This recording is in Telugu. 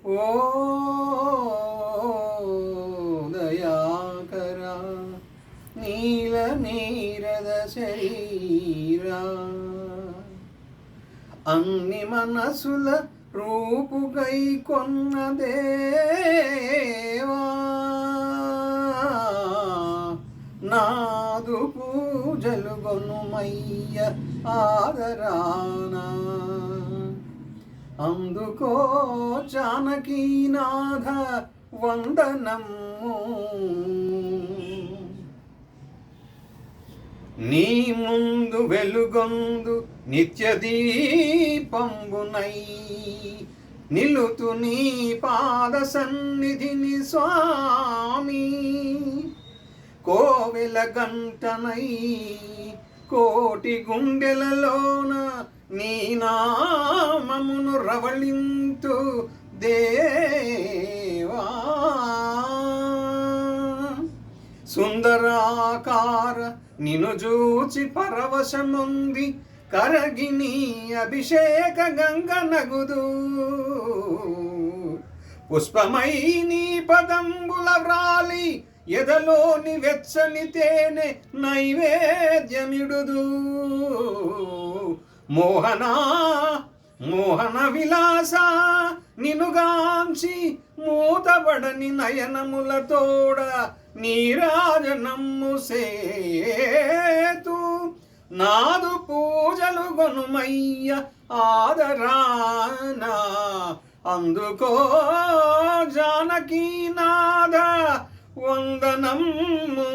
ఓ దయాకరా నీల నీరద శరీరా అన్ని మనసుల రూపుగై కొన్న దేవా నాదు పూజలు గొనుమయ్య ఆదరానా అందుకో జానకీనాథ వందనము నీ ముందు వెలుగొందు నిత్య దీపంబునై నిలుతు నీ పాద సన్నిధిని స్వామి కోవెల గంటనై కోటి గుండెలలోన నీ నామమును రవళింతు దేవా సుందరాకార నిను జూచి పరవశముంది కరగిని అభిషేక గంగ నగుదు పుష్పమై నీ పదంబుల వ్రాలి ఎదలోని వెచ్చని తేనె నైవేద్యమిడుదు మోహన విలాస నినుగాంచి మూతబడని నయనములతోడ నీరాజనమ్ము సేతు నాదు పూజలు గొనుమయ్య ఆదరానా అందుకో జానకీనాథ వందనము